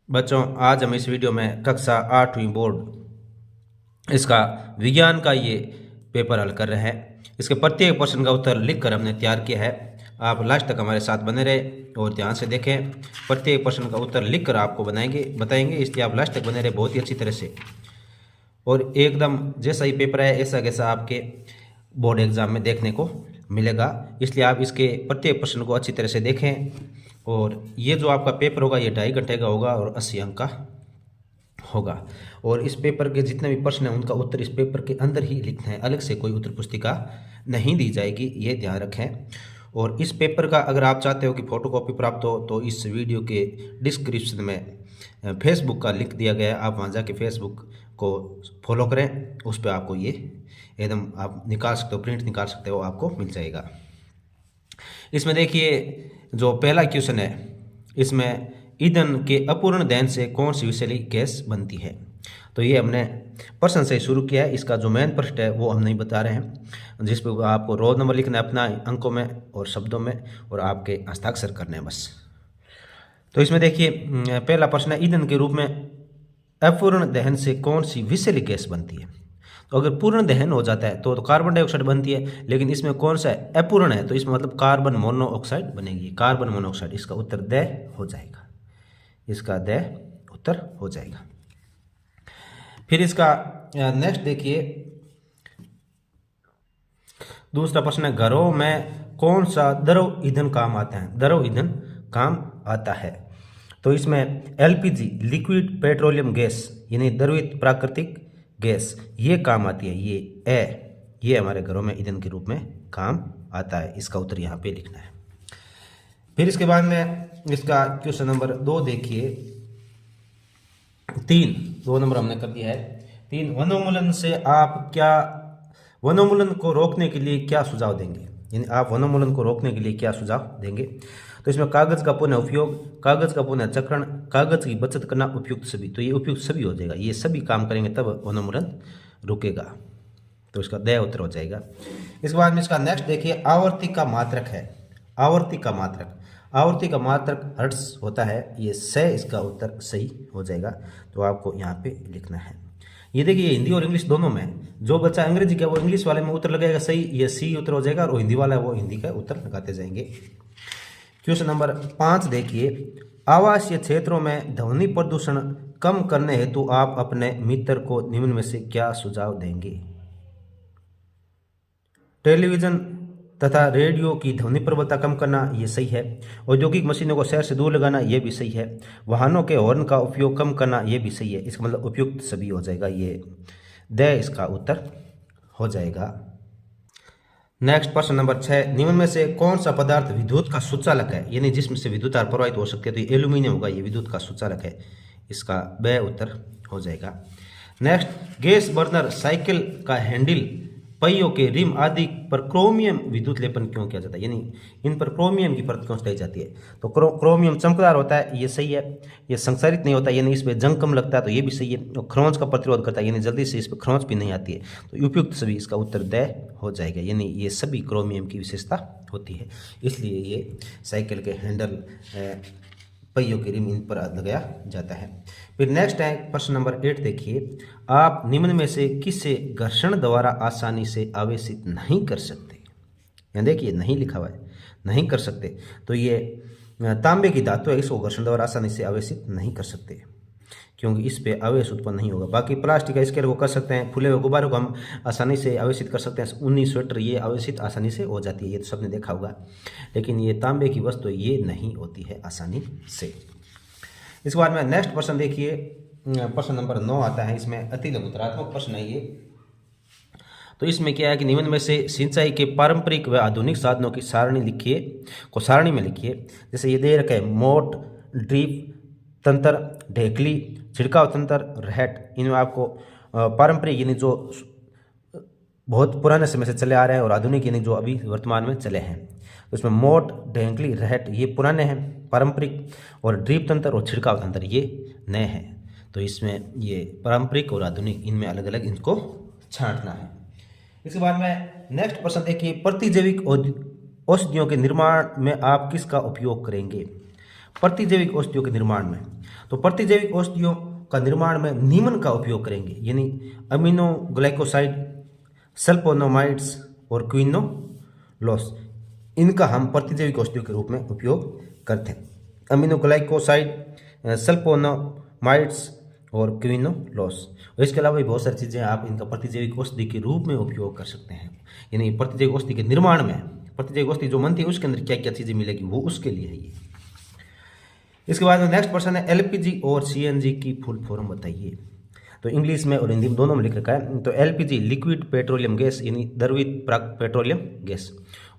बच्चों, आज हम इस वीडियो में कक्षा 8वीं बोर्ड इसका विज्ञान का ये पेपर हल कर रहे हैं। इसके प्रत्येक प्रश्न का उत्तर लिखकर हमने तैयार किया है। आप लास्ट तक हमारे साथ बने रहे और ध्यान से देखें। प्रत्येक प्रश्न का उत्तर लिखकर आपको बताएंगे, इसलिए आप लास्ट तक बने रहे बहुत ही अच्छी तरह से। और एकदम जैसा ही पेपर है ऐसा कैसा आपके बोर्ड एग्जाम में देखने को मिलेगा, इसलिए आप इसके प्रत्येक प्रश्न को अच्छी तरह से देखें। और ये जो आपका पेपर होगा ये 2.5 घंटे का होगा और 80 अंक का होगा। और इस पेपर के जितने भी प्रश्न हैं उनका उत्तर इस पेपर के अंदर ही लिखना है, अलग से कोई उत्तर पुस्तिका नहीं दी जाएगी, ये ध्यान रखें। और इस पेपर का अगर आप चाहते हो कि फ़ोटोकॉपी प्राप्त हो तो इस वीडियो के डिस्क्रिप्शन में फेसबुक का लिंक दिया गया है, आप वहाँ जाके फेसबुक को फॉलो करें, उस पर आपको ये एकदम आप निकाल सकते हो, प्रिंट निकाल सकते हो, आपको मिल जाएगा। इसमें देखिए जो पहला क्वेश्चन है, इसमें ईंधन के अपूर्ण दहन से कौन सी विषैली गैस बनती है। तो ये हमने प्रश्न से शुरू किया है। इसका जो मेन प्रश्न है वो हम नहीं बता रहे हैं, जिस पर आपको रोल नंबर लिखना है अपना अंकों में और शब्दों में, और आपके हस्ताक्षर करने हैं बस। तो इसमें देखिए पहला प्रश्न है, ईंधन के रूप में अपूर्ण दहन से कौन सी विषैली गैस बनती है। तो अगर पूर्ण दहन हो जाता है तो कार्बन डाइऑक्साइड बनती है, लेकिन इसमें कौन सा है अपूर्ण है, तो इसमें मतलब कार्बन मोनोऑक्साइड बनेगी, कार्बन मोनोऑक्साइड। इसका उत्तर द हो जाएगा, इसका द उत्तर हो जाएगा। फिर इसका नेक्स्ट देखिए दूसरा प्रश्न है, घरों में कौन सा द्रव ईंधन काम आता है। द्रव ईंधन काम आता है तो इसमें एलपीजी लिक्विड पेट्रोलियम गैस यानी द्रवित प्राकृतिक गैस ये काम आती है। ये हमारे घरों में ईंधन के रूप में काम आता है, इसका उत्तर यहाँ पे लिखना है। फिर इसके बाद में इसका क्वेश्चन नंबर 2 देखिए, 2 नंबर हमने कर दिया है। 3, वनोन्मूलन से आप क्या वनोन्मूलन को रोकने के लिए क्या सुझाव देंगे, यानी आप वनोन्मूलन को रोकने के लिए क्या सुझाव देंगे। तो इसमें कागज का पुनः उपयोग, कागज का पुनः चक्रण, कागज की बचत करना, उपयुक्त सभी। तो ये उपयुक्त सभी हो जाएगा, ये सभी काम करेंगे तब वनोन्मूलन रुकेगा, तो इसका द उत्तर हो जाएगा। इसके बाद में इसका नेक्स्ट देखिए, आवर्ती का मात्रक है। आवर्ती का मात्रक हर्ट्ज होता है, ये से इसका उत्तर सही हो जाएगा, तो आपको यहाँ पे लिखना है। ये देखिए हिंदी और इंग्लिश दोनों में, जो बच्चा अंग्रेजी का वो इंग्लिश वाले में उत्तर लगाएगा सही, ये सी उत्तर हो जाएगा, और हिंदी वाला है वो हिंदी का उत्तर लगाते जाएंगे। क्वेश्चन नंबर 5 देखिए, आवासीय क्षेत्रों में ध्वनि प्रदूषण कम करने हेतु आप अपने मित्र को निम्न में से क्या सुझाव देंगे। टेलीविजन तथा रेडियो की ध्वनि प्रबलता कम करना, ये सही है। औद्योगिक मशीनों को शहर से दूर लगाना, ये भी सही है। वाहनों के हॉर्न का उपयोग कम करना, ये भी सही है। इसका मतलब उपयुक्त सभी हो जाएगा, ये द इसका उत्तर हो जाएगा। नेक्स्ट प्रश्न नंबर 6, निम्न में से कौन सा पदार्थ विद्युत का सुचालक है, यानी जिसमें से विद्युत प्रवाहित हो सकती है। तो ये एल्यूमिनियम होगा, ये विद्युत का सुचालक है, इसका ब उत्तर हो जाएगा। नेक्स्ट, गैस बर्नर साइकिल का हैंडल, पहियों के रिम आदि पर क्रोमियम विद्युत लेपन क्यों किया जाता है, यानी इन पर क्रोमियम की परत क्यों चढ़ाई जाती है। तो क्रोमियम चमकदार होता है, ये सही है। ये संसारित नहीं होता, यानी इस पर जंग कम लगता है, तो ये भी सही है। और खरोंच का प्रतिरोध करता है, यानी जल्दी से इस पर खरोंच भी नहीं आती है, तो उपयुक्त सभी इसका उत्तर द हो जाएगा, यानी ये सभी क्रोमियम की विशेषता होती है, इसलिए ये साइकिल के हैंडल पहियों के रिम इन पर लगाया जाता है। फिर नेक्स्ट है प्रश्न नंबर 8 देखिए, आप निम्न में से किसे घर्षण द्वारा आसानी से आवेशित नहीं कर सकते। यहाँ देखिए नहीं लिखा हुआ है, नहीं कर सकते, तो ये तांबे की धातु है, इसको घर्षण द्वारा आसानी से आवेशित नहीं कर सकते क्योंकि इस पे आवेश उत्पन्न नहीं होगा। बाकी प्लास्टिक का स्केल को कर सकते हैं, फूले हुए गुब्बारों को हम आसानी से आवेशित कर सकते हैं, ऊनी स्वेटर ये आवेशित आसानी से हो जाती है, ये तो सबने देखा होगा। लेकिन ये तांबे की वस्तु ये नहीं होती है आसानी से। इसके बाद में नेक्स्ट प्रश्न देखिए, प्रश्न नंबर 9 आता है। इसमें अति लघुतरात्मक प्रश्न है ये। तो इसमें क्या है कि निम्न में से सिंचाई के पारंपरिक व आधुनिक साधनों की सारणी लिखिए, को सारणी में लिखिए। जैसे ये दे रखा है, मोट, ड्रिप तंत्र, ढेकली, छिड़काव तंत्र, रहट। इनमें आपको पारंपरिक यानी जो बहुत पुराने समय से चले आ रहे हैं और आधुनिक यानी जो अभी वर्तमान में चले हैं। तो इसमें मोट, ढेकली, रहट ये पुराने हैं पारंपरिक, और ड्रिप तंत्र और छिड़काव तंत्र ये नए हैं। तो इसमें ये पारंपरिक और आधुनिक इनमें अलग अलग इनको छांटना है। इसके बाद में नेक्स्ट प्रश्न देखिए, प्रतिजैविक औषधियों के निर्माण में आप किसका उपयोग करेंगे। प्रतिजैविक औषधियों के निर्माण में। तो प्रतिजैविक औषधियों का निर्माण में नीमन का उपयोग करेंगे, यानी अमीनोग्लाइकोसाइड, सल्फोनामाइड्स और क्विनोलोस, इनका हम प्रतिजैविक औषधियों के रूप में उपयोग करते हैं। अमीनोग्लाइकोसाइड, सल्फोनामाइड्स और क्विनोलोस। और इसके अलावा भी बहुत सारी चीज़ें आप इनका प्रतिजैविक औषधि के रूप में उपयोग कर सकते हैं। यानी प्रतिजैविक औषधि के निर्माण में प्रतिजैविक औषधि जो बनती है उसके अंदर क्या क्या चीज़ें मिलेगी वो उसके लिए है ये। इसके बाद में नेक्स्ट क्वेश्चन है एलपीजी और सीएनजी की फुल फॉर्म बताइए। तो इंग्लिश में और हिंदी में दोनों में लिख रखा है। तो एलपीजी लिक्विड पेट्रोलियम गैस यानी द्रवित पेट्रोलियम गैस,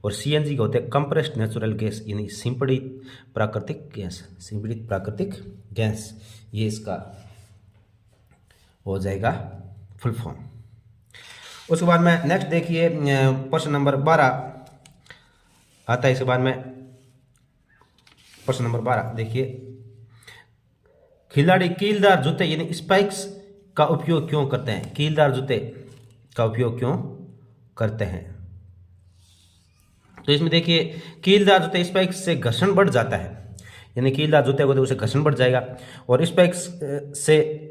और सीएनजी का होता है कंप्रेस्ड नेचुरल गैस यानी सिंपड़ित प्राकृतिक गैस, सिंपड़ित प्राकृतिक गैस। ये इसका हो जाएगा फुल फॉर्म। उसके बाद में नेक्स्ट देखिए प्रश्न नंबर 12 आता है। इसके बाद में प्रश्न नंबर 12 देखिए, खिलाड़ी कीलदार जूते यानी स्पाइक्स का उपयोग क्यों करते हैं? कीलदार जूते का उपयोग क्यों करते हैं? तो इसमें देखिए कीलदार जूते स्पाइक्स से घर्षण बढ़ जाता है, यानी कीलदार जूते को तो उसे घर्षण बढ़ जाएगा, और स्पाइक्स से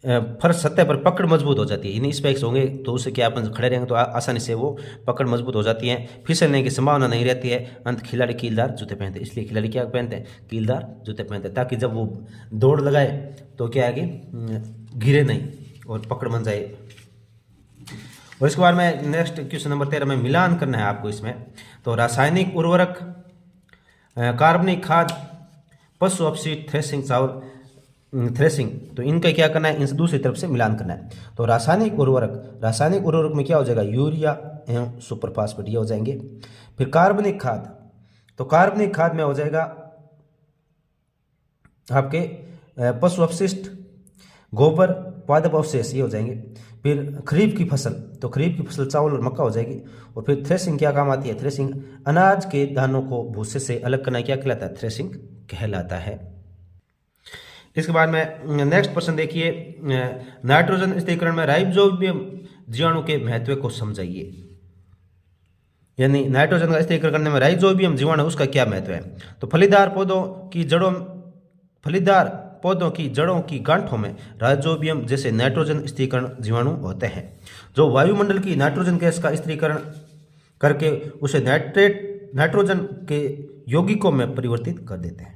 फर्श सतह पर पकड़ मजबूत हो जाती है। यानी स्पाइक्स होंगे तो उससे क्या अपन खड़े रहेंगे तो आसानी से वो पकड़ मजबूत हो जाती है, फिसलने की संभावना नहीं रहती है। अंत खिलाड़ी कीलदार जूते पहनते हैं, इसलिए खिलाड़ी क्या पहनते हैं? कीलदार जूते पहनते हैं, ताकि जब वो दौड़ लगाए तो क्या आगे गिरे नहीं और पकड़ बन जाए। और इसके बाद में नेक्स्ट क्वेश्चन नंबर 13 में मिलान करना है आपको इसमें। तो रासायनिक उर्वरक, कार्बनिक खाद, पशु अपशिष्ट, थ्रेसिंग, चावल थ्रेसिंग, तो इनका क्या करना है? इनसे दूसरी तरफ से मिलान करना है। तो रासायनिक उर्वरक में क्या हो जाएगा? यूरिया एवं सुपर फास्फेट ये हो जाएंगे। फिर कार्बनिक खाद, तो कार्बनिक खाद में हो जाएगा आपके पशु अपशिष्ट, गोबर, पादप अवशेष ये हो जाएंगे। फिर खरीफ की फसल, तो खरीफ की फसल चावल और मक्का हो जाएगी। और फिर थ्रेसिंग क्या काम आती है? थ्रेसिंग अनाज के दानों को भूसे से अलग करना क्या कहलाता है? थ्रेसिंग कहलाता है। इसके बाद में नेक्स्ट प्रश्न देखिए, नाइट्रोजन स्थिरीकरण में राइजोबियम जीवाणु के महत्व को समझाइए। यानी नाइट्रोजन का स्थिरीकरण करने में राइजोबियम जीवाणु उसका क्या महत्व है? तो फलीदार पौधों की जड़ों की गांठों में राइजोबियम जैसे नाइट्रोजन स्थिरीकरण जीवाणु होते हैं, जो वायुमंडल की नाइट्रोजन गैस का स्थिरीकरण करके उसे नाइट्रोजन के यौगिकों में परिवर्तित कर देते हैं।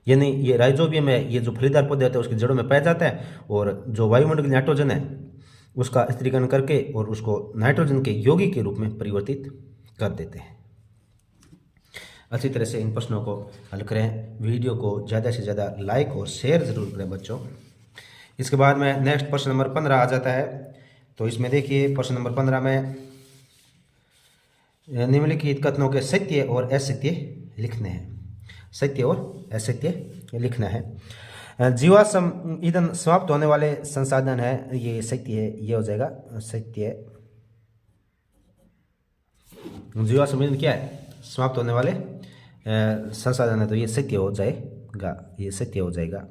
यानी ये राइजोबियम है, ये जो फलीदार पौधे होते हैं उसकी जड़ों में पाया जाता है, और जो वायुमंडल की नाइट्रोजन है उसका स्थिरीकरण करके और उसको नाइट्रोजन के यौगिक के रूप में परिवर्तित कर देते हैं। अच्छी तरह से इन प्रश्नों को हल करें, वीडियो को ज़्यादा से ज़्यादा लाइक और शेयर ज़रूर करें बच्चों। इसके बाद में नेक्स्ट प्रश्न नंबर 15 आ जाता है। तो इसमें देखिए प्रश्न नंबर 15 में निम्नलिखित कथनों के सत्य और असत्य लिखने हैं। सत्य और असत्य लिखना है। जीवाश्म ईंधन समाप्त होने वाले संसाधन है, ये सत्य है, ये हो जाएगा सत्य। जीवाश्म ईंधन क्या है? समाप्त होने वाले संसाधन है, तो ये सत्य हो जाएगा, ये सत्य हो जाएगा।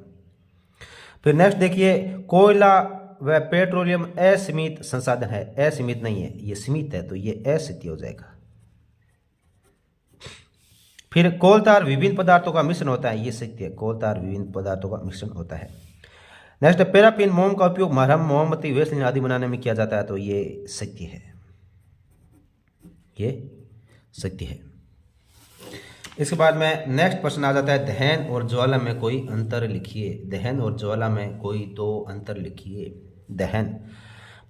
फिर नेक्स्ट देखिए, कोयला व पेट्रोलियम असीमित संसाधन है, असीमित नहीं है, ये सीमित है, तो ये असत्य हो जाएगा। फिर कोलतार विभिन्न पदार्थों का मिश्रण होता है, ये सत्य है, कोलतार विभिन्न पदार्थों का मिश्रण होता है। नेक्स्ट, पैराफिन मोम का उपयोग मरहम, मोमबत्ती, वैसलीन आदि बनाने में किया जाता है, तो ये सत्य है, ये सत्य है। इसके बाद में नेक्स्ट प्रश्न आ जाता है, दहन और ज्वाला में कोई अंतर लिखिए। दहन और ज्वाला में कोई दो अंतर लिखिए। दहन,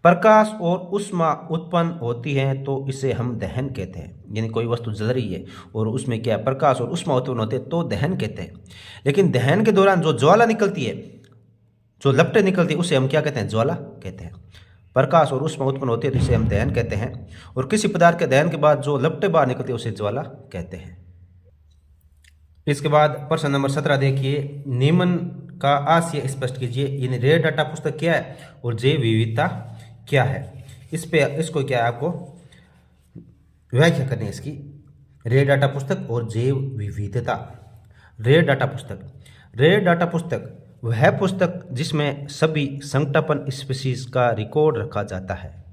प्रकाश और ऊष्मा उत्पन्न होती है तो इसे हम दहन कहते हैं, यानी कोई वस्तु जल रही है और उसमें क्या प्रकाश और ऊष्मा उत्पन्न होते हैं तो दहन कहते हैं। लेकिन दहन के दौरान जो ज्वाला निकलती है, जो लपटें निकलती है, उसे हम क्या कहते हैं? ज्वाला कहते हैं। प्रकाश और ऊष्मा उत्पन्न होती है तो इसे हम दहन कहते हैं, और किसी पदार्थ के दहन के बाद जो लपटें बाहर निकलती है उसे ज्वाला कहते हैं। इसके बाद प्रश्न नंबर 17 देखिए, निम्न का आशय स्पष्ट कीजिए। यानी रेड डाटा पुस्तक क्या है और जैव विविधता क्या है, इसको क्या है आपको व्याख्या करनी है इसकी। रेड डाटा पुस्तक और जैव विविधता। रेड डाटा पुस्तक वह पुस्तक जिसमें सभी संकटापन स्पीशीज का रिकॉर्ड रखा जाता है।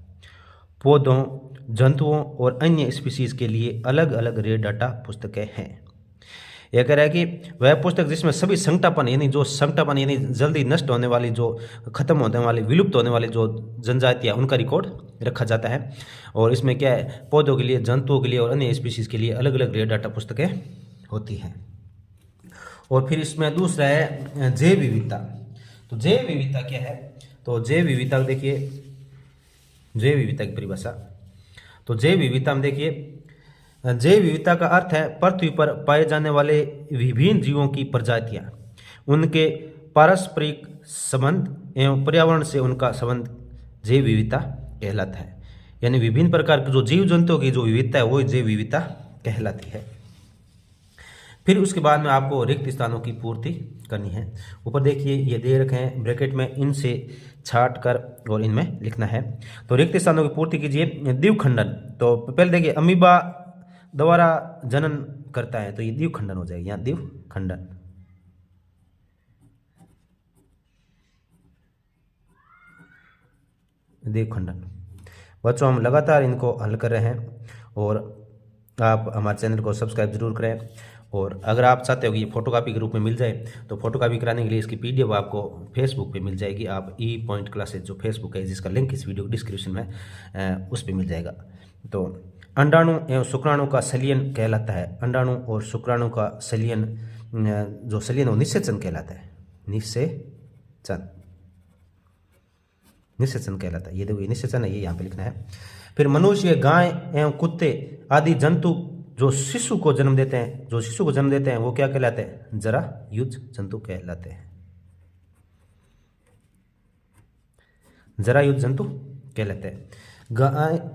पौधों, जंतुओं और अन्य स्पीशीज के लिए अलग अलग रेड डाटा पुस्तकें हैं। यह कह रहा है कि वह पुस्तक जिसमें सभी संकटापन यानी जल्दी नष्ट होने वाली, जो खत्म होने वाली, विलुप्त होने वाली जो जनजातियाँ, उनका रिकॉर्ड रखा जाता है। और इसमें क्या है, पौधों के लिए, जंतुओं के लिए और अन्य स्पीशीज के लिए अलग अलग रेयर डाटा पुस्तकें होती हैं। और फिर इसमें दूसरा है जैव विविधता। तो जैव विविधता क्या है, तो जैव विविधता देखिए, जैव विविधता की परिभाषा। तो जैव विविधता में देखिए, जैव विविधता का अर्थ है पृथ्वी पर पाए जाने वाले विभिन्न जीवों की प्रजातियां, उनके पारस्परिक संबंध एवं पर्यावरण से उनका संबंध जैव विविधता कहलाता है। यानी विभिन्न प्रकार के जो जीव जंतुओं की जो विविधता है वो जैव विविधता कहलाती है। फिर उसके बाद में आपको रिक्त स्थानों की पूर्ति करनी है। ऊपर देखिए ये दे रखे हैं ब्रैकेट में, इनसे छाट कर और इनमें लिखना है। तो रिक्त स्थानों की पूर्ति कीजिए। द्विखंडन, तो पहले देखिए अमीबा द्वारा जनन करता है, तो ये द्विखंडन हो जाएगा, यहाँ द्विखंडन। द्विखंडन बच्चों, हम लगातार इनको हल कर रहे हैं और आप हमारे चैनल को सब्सक्राइब जरूर करें। और अगर आप चाहते हो कि ये फोटोकॉपी के रूप में मिल जाए, तो फोटोकॉपी कराने के लिए इसकी पीडीएफ आपको फेसबुक पे मिल जाएगी। आप ई पॉइंट क्लासेज जो फेसबुक है, जिसका लिंक इस वीडियो डिस्क्रिप्शन में उस पर मिल जाएगा। तो अंडाणु एवं शुक्राणु का संलयन कहलाता है। अंडाणु और शुक्राणु का संलयन, जो संलयन वो निषेचन कहलाता है। निषेचन कहलाता है। ये देखो, ये निषेचन है, ये यहाँ पे लिखना है। फिर मनुष्य, गाय एवं कुत्ते आदि जंतु जो शिशु को जन्म देते हैं, वो क्या कहलाते हैं, जरायुज जंतु कहलाते हैं। जरायुज जंतु कहलाते हैं।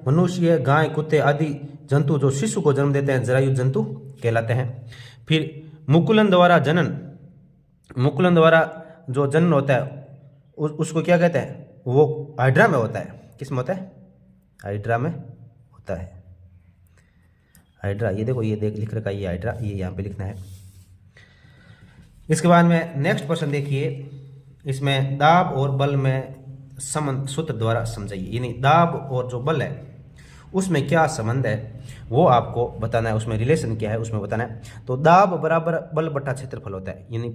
मनुष्य, गाय, कुत्ते आदि जंतु जो शिशु को जन्म देते हैं, जरायुज जंतु कहलाते हैं। फिर मुकुलन द्वारा जो जन्म होता है उसको क्या कहते हैं, वो हाइड्रा में होता है। किस में होता है, हाइड्रा में होता है। हाइड्रा, ये देखो, ये लिख रखा है, ये हाइड्रा, ये यहाँ पे लिखना है। इसके बाद में नेक्स्ट क्वेश्चन देखिए, इसमें दाब और बल में संबंध सूत्र द्वारा समझाइए। यानी दाब और जो बल है उसमें क्या संबंध है वो आपको बताना है, उसमें रिलेशन क्या है उसमें बताना है। तो दाब बराबर बल बटा क्षेत्रफल होता है। यानी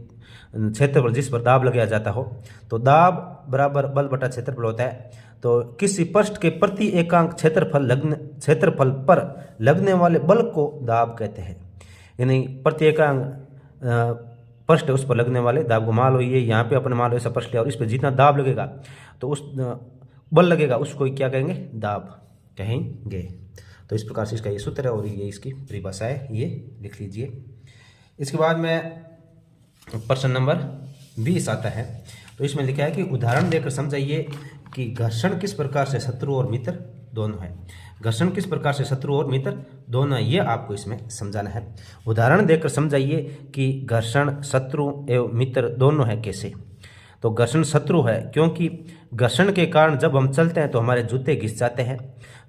क्षेत्रफल जिस पर दाब लगाया जाता हो, तो दाब बराबर बल बटा क्षेत्रफल होता है। तो किसी पृष्ठ के प्रति एकांक क्षेत्रफल पर लगने वाले बल को दाब कहते हैं। यानी प्रति एकांक पृष्ठ उस पर लगने वाले दाब को, मान लो ये यहाँ पे अपन मान लो ऐसा पृष्ठ है और इस पर जितना दाब लगेगा तो उस बल लगेगा उसको क्या कहेंगे, दाब कहेंगे। तो इस प्रकार से इसका ये सूत्र है और ये इसकी परिभाषा है, ये लिख लीजिए। इसके बाद में प्रश्न नंबर 20 आता है। तो इसमें लिखा है कि उदाहरण देकर समझाइए कि घर्षण किस प्रकार से शत्रु और मित्र दोनों है। घर्षण किस प्रकार से शत्रु और मित्र दोनों है, ये आपको इसमें समझाना है। उदाहरण देकर समझाइए कि घर्षण शत्रु एवं मित्र दोनों है कैसे। तो घर्षण शत्रु है क्योंकि घर्षण के कारण जब हम चलते हैं तो हमारे जूते घिस जाते हैं।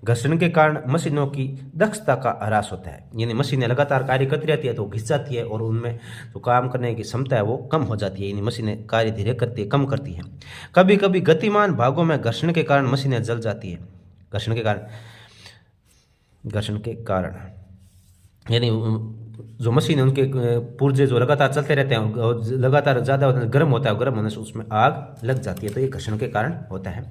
घर्षण के कारण मशीनों की दक्षता का ह्रास होता है। यानी मशीनें लगातार कार्य करती रहती है तो घिस जाती है और उनमें जो काम करने की क्षमता है वो कम हो जाती है। यानी मशीनें कार्य धीरे करती है, कम करती हैं। कभी कभी गतिमान भागों में घर्षण के कारण मशीनें जल जाती है। घर्षण के कारण यानी जो मशीन है उनके पुर्जे जो लगातार चलते रहते हैं और लगातार ज़्यादा गर्म होता है, गर्म होने से उसमें आग लग जाती है। तो ये घर्षण के कारण होता है।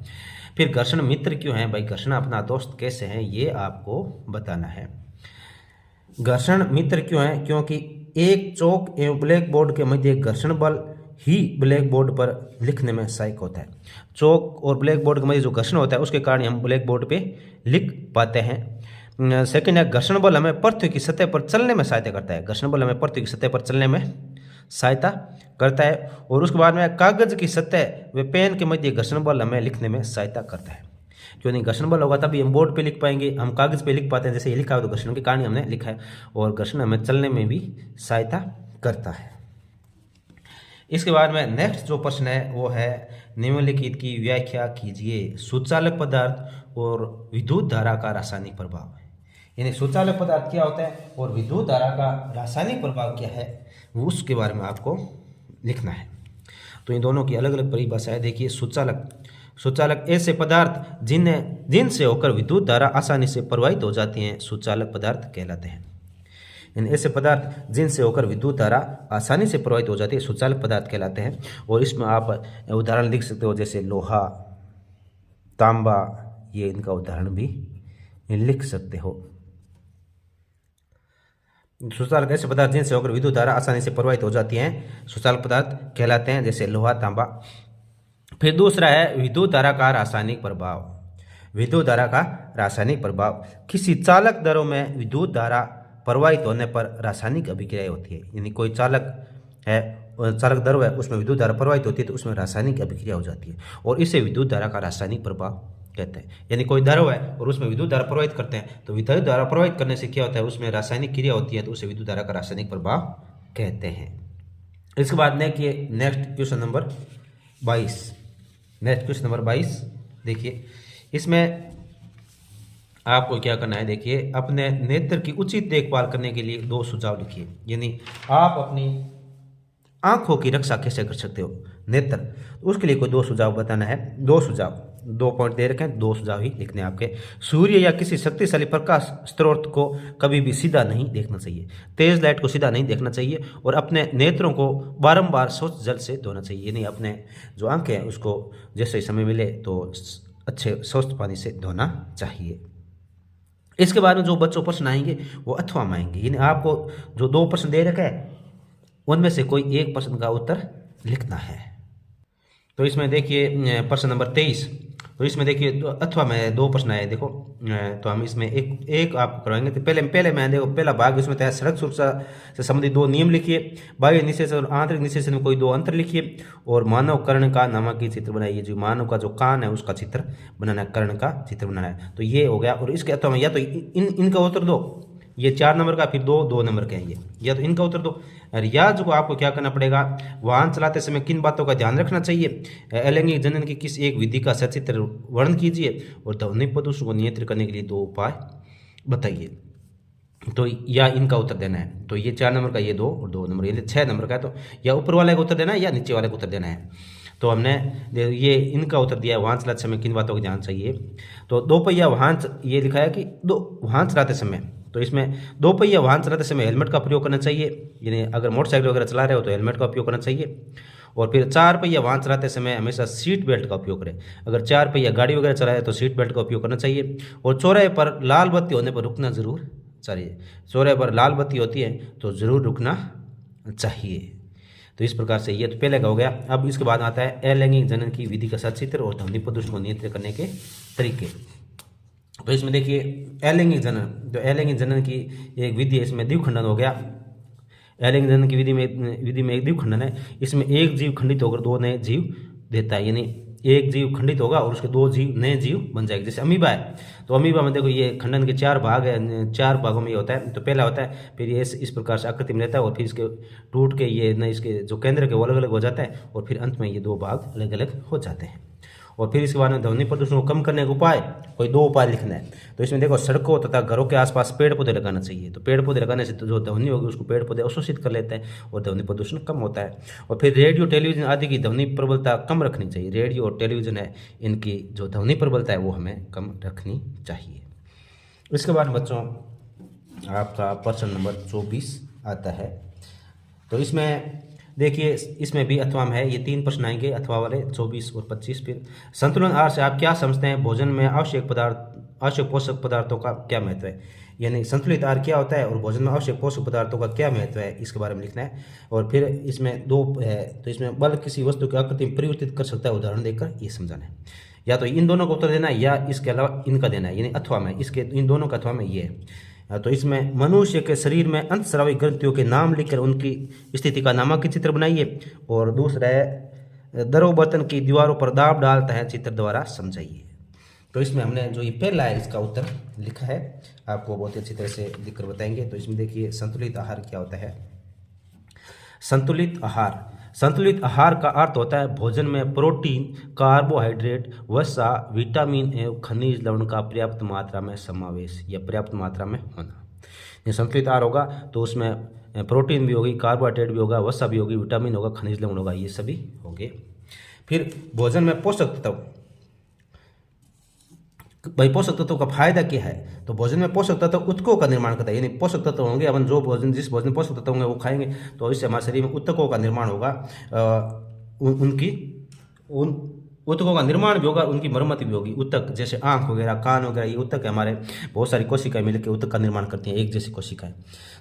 फिर घर्षण मित्र क्यों है भाई, घर्षण अपना दोस्त कैसे है, ये आपको बताना है। घर्षण मित्र क्यों है, क्योंकि एक चौक एवं ब्लैक बोर्ड के मध्य घर्षण बल ही ब्लैक बोर्ड पर लिखने में सहायक होता है। चौक और ब्लैक बोर्ड के मध्य जो घर्षण होता है उसके कारण हम ब्लैक बोर्ड पे लिख पाते हैं। सेकंड है, घर्षण बल हमें पृथ्वी की सतह पर चलने में सहायता करता है। घर्षण बल हमें पृथ्वी की सतह पर चलने में सहायता करता है। और उसके बाद में कागज की सतह व पेन के मध्य घर्षण बल हमें लिखने में सहायता करता है। क्यों नहीं, घर्षण बल होगा तभी हम बोर्ड पे लिख पाएंगे, हम कागज पे लिख पाते हैं। जैसे ये लिखा है तो घर्षण के कारण ही हमने लिखा है। और घर्षण हमें चलने में भी सहायता करता है। इसके बाद में नेक्स्ट जो प्रश्न है वो है निम्नलिखित की व्याख्या कीजिए। सुचालक पदार्थ और विद्युत धारा का रासायनिक प्रभाव। यानी सुचालक पदार्थ क्या होता है और विद्युत धारा का रासायनिक प्रभाव क्या है उसके बारे में आपको लिखना है। तो इन दोनों की अलग अलग परिभाषा है। देखिए, सुचालक ऐसे पदार्थ जिनसे होकर विद्युत धारा आसानी से प्रवाहित हो जाती हैं, सुचालक पदार्थ कहलाते हैं। यानी ऐसे पदार्थ जिनसे होकर विद्युत धारा आसानी से प्रवाहित हो जाती है सुचालक पदार्थ कहलाते हैं। और इसमें आप उदाहरण लिख सकते हो, जैसे लोहा, तांबा, ये इनका उदाहरण भी लिख सकते हो। सुचालक ऐसे पदार्थ जिनसे होकर विद्युत धारा आसानी से प्रवाहित हो जाती हैं सुचालक पदार्थ कहलाते हैं, जैसे लोहा, तांबा। फिर दूसरा है विद्युत धारा का रासायनिक प्रभाव। विद्युत धारा का रासायनिक प्रभाव, किसी चालक द्रव में विद्युत धारा प्रवाहित होने पर रासायनिक अभिक्रिया होती है। यानी कोई चालक है, चालक द्रव है, उसमें विद्युत धारा प्रवाहित होती है तो उसमें रासायनिक अभिक्रिया हो जाती है और इसे विद्युत धारा का रासायनिक प्रभाव कहते हैं। यानी कोई द्रव है और उसमें विद्युत धारा प्रवाहित करते हैं तो विद्युत धारा प्रवाहित करने से क्या होता है, उसमें रासायनिक क्रिया होती है तो उसे विद्युत धारा का रासायनिक प्रभाव कहते हैं। इसके बाद देखिए next question number 22। Next question number 22 देखिए, इसमें आपको क्या करना है, देखिए अपने नेत्र की उचित देखभाल करने के लिए 2 सुझाव लिखिए। यानी आप अपनी आंखों की रक्षा कैसे कर सकते हो, नेत्र, तो उसके लिए कोई 2 सुझाव बताना है। 2 सुझाव, 2 पॉइंट दे रखे हैं, 2 सुझाव ही लिखने हैं आपके। सूर्य या किसी शक्तिशाली प्रकाश स्रोत को कभी भी सीधा नहीं देखना चाहिए, तेज लाइट को सीधा नहीं देखना चाहिए और अपने नेत्रों को बारंबार स्वच्छ जल से धोना चाहिए। यानी अपने जो आंखें हैं उसको जैसे समय मिले तो अच्छे स्वच्छ पानी से धोना चाहिए। इसके बाद में जो बच्चों प्रश्न आएंगे वो अथवा में आएंगे। यानी आपको जो 2 प्रश्न दे रखे हैं उनमें से कोई एक प्रश्न का उत्तर लिखना है। तो इसमें देखिए प्रश्न नंबर 23, तो इसमें देखिए अथवा में 2 प्रश्न आए देखो, तो हम इसमें एक आपको करवाएंगे। तो पहले मैं देखो पहला भाग इसमें तय सड़क सुरक्षा से संबंधित 2 नियम लिखिए, बाह्य निषेचन और आंतरिक निषेचन में कोई 2 अंतर लिखिए और मानव कर्ण का नामक चित्र बनाइए। जो मानव का जो कान है उसका चित्र बनाना है, कर्ण का चित्र बनाना है। तो ये हो गया। और इसके अथवा में या तो इनका उत्तर दो, ये 4 नंबर का, फिर 2 नंबर के हैं ये, या तो इनका उत्तर दो। और या जो आपको क्या करना पड़ेगा, वाहन चलाते समय किन बातों का ध्यान रखना चाहिए, अलैंगिक जनन की किस एक विधि का सचित्र वर्णन कीजिए और ध्वनि प्रदूषण को नियंत्रित करने के लिए 2 उपाय बताइए। तो या इनका उत्तर देना है। तो ये 4 नंबर का, ये 2 और 2 नंबर, ये 6 नंबर का है। तो या ऊपर वाले का उत्तर देना है या नीचे वाले का उत्तर देना है। तो हमने ये इनका उत्तर दिया है, वाहन चलाते समय किन बातों का ध्यान चाहिए। तो 2 पहिया वाहन, ये लिखा है कि वाहन चलाते समय, तो इसमें 2 पहिया वाहन चलाते समय हेलमेट का प्रयोग करना चाहिए। यानी अगर मोटरसाइकिल वगैरह चला रहे हो तो हेलमेट का उपयोग करना चाहिए। और फिर 4 पहिया वाहन चलाते समय हमेशा सीट बेल्ट का उपयोग करें। अगर 4 पहिया गाड़ी वगैरह चला रहे तो सीट बेल्ट का उपयोग करना चाहिए। और चौराहे पर लाल बत्ती होने पर रुकना जरूर चाहिए। चौराहे पर लाल बत्ती होती है तो जरूर रुकना चाहिए। तो इस प्रकार से ये तो पहले का हो गया। अब इसके बाद आता है अलैंगिक जनन की विधि का सचित्र और ध्वनि प्रदूषण को नियंत्रित करने के तरीके। तो इसमें देखिए अलैंगिक जनन, तो अलैंगिक जनन की एक विधि है, इसमें द्विखंडन हो गया। अलैंगिक जनन की विधि में एक द्विखंडन है। इसमें एक जीव खंडित होकर 2 नए जीव देता है। यानी एक जीव खंडित होगा और उसके 2 जीव नए जीव बन जाएंगे। जैसे अमीबा है, तो अमीबा में देखो ये खंडन के 4 भाग है, 4 भागों में ये होता है। तो पहला होता है, फिर ये इस प्रकार से आकृति में रहता है और फिर इसके टूट के ये न इसके जो केंद्र के वो अलग अलग हो जाता है और फिर अंत में ये 2 भाग अलग अलग हो जाते हैं। और फिर इसके बाद में ध्वनि प्रदूषण को कम करने का उपाय, कोई 2 उपाय लिखना है। तो इसमें देखो सड़कों तथा घरों के आसपास पेड़ पौधे लगाना चाहिए। तो पेड़ पौधे लगाने से तो जो ध्वनि होगी उसको पेड़ पौधे अवशोषित कर लेते हैं और ध्वनि प्रदूषण कम होता है। और फिर रेडियो टेलीविजन आदि की ध्वनि प्रबलता कम रखनी चाहिए। रेडियो और टेलीविजन है, इनकी जो ध्वनि प्रबलता है वो हमें कम रखनी चाहिए। इसके बाद बच्चों आपका प्रश्न नंबर 24 आता है। तो इसमें देखिए इसमें भी अथवा में है, ये 3 प्रश्न आएंगे अथवा वाले 24 और 25। फिर संतुलन आहार से आप क्या समझते हैं, भोजन में आवश्यक पोषक पदार्थों का क्या महत्व है। यानी संतुलित आहार क्या होता है और भोजन में आवश्यक पोषक पदार्थों का क्या महत्व है, इसके बारे में लिखना है। और फिर इसमें 2 है, तो इसमें बल किसी वस्तु की आकृति में परिवर्तित कर सकता है, उदाहरण देकर ये समझाना है। या तो इन दोनों का उत्तर देना है या इसके अलावा इनका देना है। यानी अथवा में इसके इन दोनों का अथवा में ये है। तो इसमें मनुष्य के शरीर में अंतस्रावी ग्रंथियों के नाम लिखकर उनकी स्थिति का नामांकित चित्र बनाइए। और दूसरा है द्रव बर्तन की दीवारों पर दाब डालता है, चित्र द्वारा समझाइए। तो इसमें हमने जो ये पहला है इसका उत्तर लिखा है, आपको बहुत अच्छी तरह से लिखकर बताएंगे। तो इसमें देखिए संतुलित आहार क्या होता है। संतुलित आहार का अर्थ होता है भोजन में प्रोटीन, कार्बोहाइड्रेट, वसा, विटामिन एवं खनिज लवण का पर्याप्त मात्रा में समावेश या पर्याप्त मात्रा में होना। ये संतुलित आहार होगा तो उसमें प्रोटीन भी होगी, कार्बोहाइड्रेट भी होगा, वसा भी होगी, विटामिन होगा, खनिज लवण होगा, ये सभी होंगे। फिर भोजन में पोषक तत्व, भाई पोषक तत्वों का फायदा क्या है? तो भोजन में पोषक तत्व ऊतकों का निर्माण करता है, यानी पोषक तत्व होंगे, अपन जो भोजन जिस भोजन में पोषक तत्व होंगे वो खाएंगे तो इससे हमारे शरीर में ऊतकों का निर्माण होगा, उन ऊतकों का निर्माण भी होगा, उनकी मरम्मत भी होगी। ऊतक जैसे आंख वगैरह, कान वगैरह, ये ऊतक है हमारे, बहुत सारी कोशिकाएं मिलकर ऊतक का निर्माण करती हैं, एक जैसी कोशिकाएं।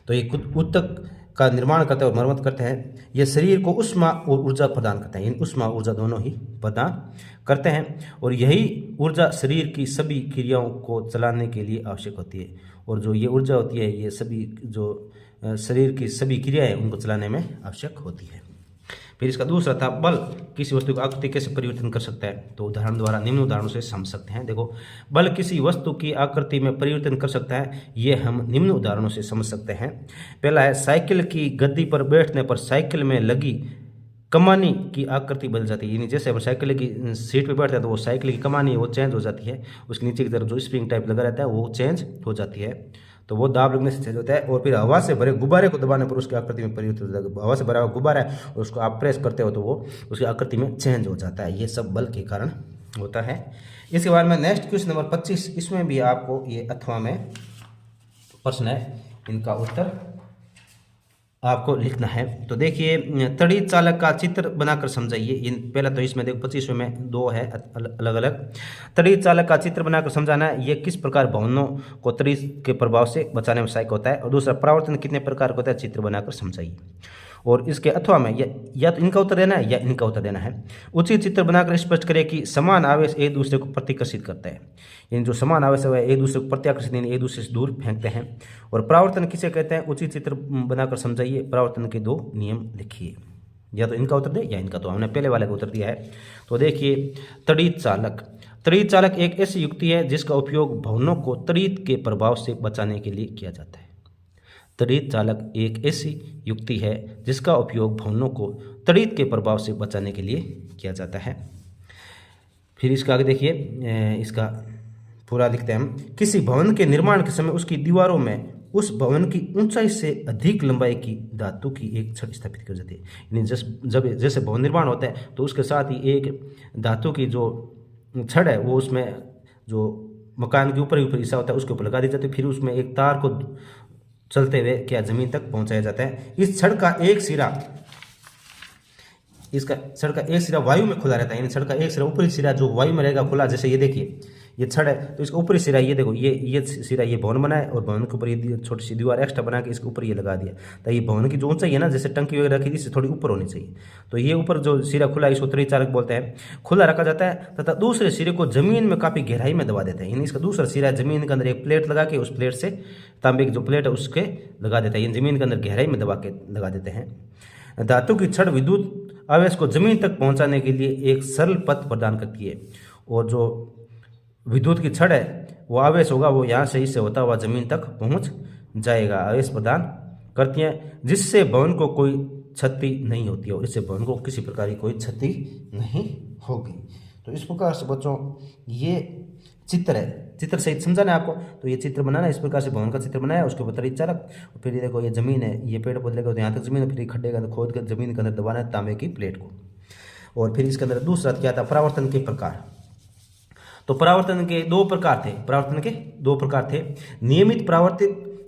तो ये ऊतक का निर्माण करते हैं और मरम्मत करते हैं। ये शरीर को ऊष्मा और ऊर्जा प्रदान करते हैं, यानी ऊष्मा ऊर्जा दोनों ही प्रदान करते हैं। और यही ऊर्जा शरीर की सभी क्रियाओं को चलाने के लिए आवश्यक होती है। और जो ये ऊर्जा होती है ये सभी जो शरीर की सभी क्रियाएं उनको चलाने में आवश्यक होती है। फिर इसका दूसरा था बल किसी वस्तु की आकृति कैसे परिवर्तन कर सकता है? तो उदाहरण द्वारा निम्न उदाहरणों से समझ सकते हैं। देखो, बल किसी वस्तु की आकृति में परिवर्तन कर सकता है, ये हम निम्न उदाहरणों से समझ सकते हैं। पहला है, साइकिल की गद्दी पर बैठने पर साइकिल में लगी कमानी की आकृति बदल जाती है, यानी जैसे हम साइकिल की सीट पर बैठते हैं तो वो साइकिल की कमानी है वो चेंज हो जाती है, उसके नीचे की तरफ जो स्प्रिंग टाइप लगा रहता है वो चेंज हो जाती है। तो वो दाब लगने से चेंज होता है। और फिर हवा से भरे गुब्बारे को दबाने पर उसकी आकृति में परिवर्तन हो जाता है। हवा से भरा हुआ गुब्बारा है और उसको आप प्रेस करते हो तो वो उसकी आकृति में चेंज हो जाता है। ये सब बल के कारण होता है। इसके बाद में नेक्स्ट क्वेश्चन नंबर 25, इसमें भी आपको ये अथवा में प्रश्न है, इनका उत्तर आपको लिखना है। तो देखिए, तड़ी चालक का चित्र बनाकर समझाइए। पहला तो इसमें देखो 25वें में दो है अलग अलग। तड़ी चालक का चित्र बनाकर समझाना है, ये किस प्रकार भवनों को तड़ी के प्रभाव से बचाने में सहायक होता है। और दूसरा, परावर्तन कितने प्रकार का होता है, चित्र बनाकर समझाइए। और इसके अथवा में या तो इनका उत्तर देना है या इनका उत्तर देना है। उचित चित्र बनाकर स्पष्ट करें कि समान आवेश एक दूसरे को प्रतिकर्षित करता है, यानी जो समान आवेश है एक दूसरे को प्रत्याकर्षित, यानी एक दूसरे से दूर फेंकते हैं। और परावर्तन किसे कहते हैं, उचित चित्र बनाकर समझाइए। परावर्तन के 2 नियम लिखिए। या तो इनका उत्तर दे या इनका, तो हमने पहले वाले का उत्तर दिया है। तो देखिए, तड़ित चालक। तड़ित चालक एक ऐसी युक्ति है जिसका उपयोग भवनों को तड़ित के प्रभाव से बचाने के लिए किया जाता है। तड़ित चालक एक ऐसी युक्ति है जिसका उपयोग भवनों को तड़ित के प्रभाव से बचाने के लिए किया जाता है। फिर इसका आगे देखिए, इसका पूरा लिखते हैं हम। किसी भवन के निर्माण के समय उसकी दीवारों में उस भवन की ऊंचाई से अधिक लंबाई की धातु की एक छड़ स्थापित की जाती है, यानी जब जैसे भवन निर्माण होता है तो उसके साथ ही एक धातु की जो छड़ है वो उसमें जो मकान के ऊपर हिस्सा होता है उसके ऊपर लगा दी जाती है। फिर उसमें एक तार को चलते हुए क्या जमीन तक पहुंचाया जाता है। इस छड़ का एक सिरा वायु में खुला रहता है, यानी छड़ का एक सिरा, ऊपरी सिरा जो वायु में रहेगा खुला। जैसे ये देखिए, ये छड़ है तो इसका ऊपरी सिरा, ये देखो ये सिरा, ये भवन बना है और भवन के ऊपर ये छोटी सी दीवार एक्स्ट्रा बना के इसके ऊपर ये लगा दिया। तो ये भवन की जो ऊंचाई है ना, जैसे टंकी वगैरह रखी इससे थोड़ी ऊपर होनी चाहिए। तो ये ऊपर जो सिरा खुला है इसको तड़ित चालक बोलते हैं, खुला रखा जाता है तथा दूसरे सिरे को जमीन में काफी गहराई में दबा देते हैं, यानी इसका दूसरा सिरा जमीन के अंदर एक प्लेट लगा के उस प्लेट से तांबे की जो प्लेट है उसके लगा देता है, जमीन के अंदर गहराई में दबा के लगा देते हैं। धातु की छड़ विद्युत आवेश को जमीन तक पहुंचाने के लिए एक सरल पथ प्रदान करती है। और जो विद्युत की छड़ है वो आवेश होगा वो यहाँ से इससे होता हुआ जमीन तक पहुंच जाएगा, आवेश प्रदान करती हैं, जिससे भवन को कोई क्षति नहीं होती है और इससे भवन को किसी प्रकार की कोई क्षति नहीं होगी। तो इस प्रकार से बच्चों ये चित्र है, चित्र सहित समझाना है आपको। तो ये चित्र बनाना है, इस प्रकार से भवन का चित्र बनाया, उसके ऊपर तड़ित चालक, फिर ये देखो ये जमीन है, ये पेड़ पौधे लगे होते हैं यहाँ तक जमीन, फिर खड्डे के अंदर खोद कर जमीन के अंदर दबाना है तांबे की प्लेट को। और फिर इसके अंदर दूसरा क्या था, परावर्तन के प्रकार। तो परावर्तन के 2 प्रकार थे,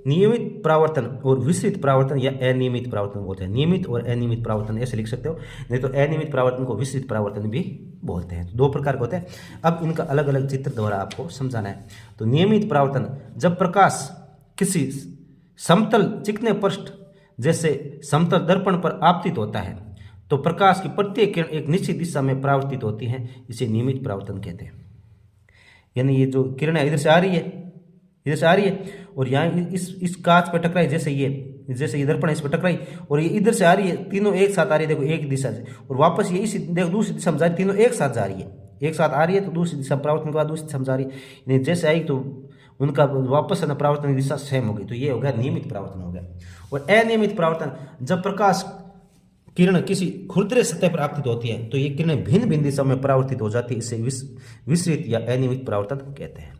नियमित परावर्तन और विस्तृत परावर्तन या अनियमित परावर्तन बोलते हैं। नियमित और अनियमित परावर्तन ऐसे लिख सकते हो, नहीं तो अनियमित परावर्तन को विस्तृत परावर्तन भी बोलते हैं। 2 प्रकार के होते हैं। अब इनका अलग अलग चित्र द्वारा आपको समझाना है। तो नियमित परावर्तन, जब प्रकाश किसी समतल चिकने पृष्ठ जैसे समतल दर्पण पर आपतित होता है तो प्रकाश की प्रत्येक किरण एक निश्चित दिशा में परावर्तित होती है, इसे नियमित परावर्तन कहते हैं। यानी ये जो किरण है इधर से आ रही है और यहाँ इस कांच पर टकराई, जैसे ये दर्पण है इस पर टकराई और ये इधर से आ रही है, तीनों एक साथ आ रही है, देखो एक दिशा से, और वापस ये इसी देखो दूसरी दिशा में जा रही है, तीनों एक साथ जा रही है, एक साथ आ रही है तो दूसरी दिशा परावर्तन के बाद दूसरी दिशा में जा रही है, यानी जैसे आई तो उनका वापस है परावर्तन की दिशा सेम होगी। तो ये हो गया नियमित परावर्तन हो गया। और अनियमित परावर्तन, जब प्रकाश किरण किसी खुरदरे सतह पर आपतित होती है तो ये किरणें भिन्न भिन्न दिशाओं में परावर्तित हो जाती है, इसे विस्तृत या अनियमित परावर्तन कहते हैं।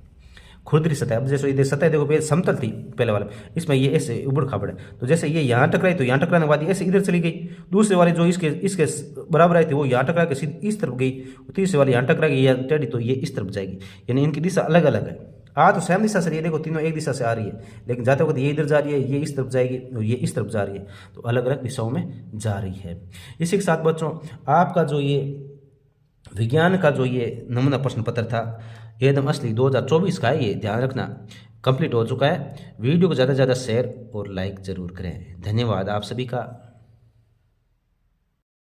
खुरदरी सतह। अब जैसे ये सतह देखो पेज समतल थी पहले वाला, इसमें ये ऐसे उबड़ खाबड़ है, तो जैसे ये यहाँ टकराई तो यहाँ टकराने के बाद ऐसे इधर चली गई, दूसरे वाली जो इसके इसके बराबर आई थी वो यहाँ टकरा के सीधी इस तरफ गई, तीसरे वाली यहाँ टकरा गई टेढ़ी तो ये इस तरफ जाएगी, यानी इनकी दिशा अलग अलग है। आ तो सेम दिशा से रही है, देखो तीनों एक दिशा से आ रही है, लेकिन जाते वक्त ये इधर जा रही है, ये इस तरफ जाएगी और ये इस तरफ जा रही है, तो अलग अलग दिशाओं में जा रही है। इसी के साथ बच्चों आपका जो ये विज्ञान का जो ये नमूना प्रश्न पत्र था एकदम असली 2024 का है, ये ध्यान रखना कंप्लीट हो चुका है। वीडियो को ज़्यादा से ज़्यादा शेयर और लाइक ज़रूर करें। धन्यवाद आप सभी का।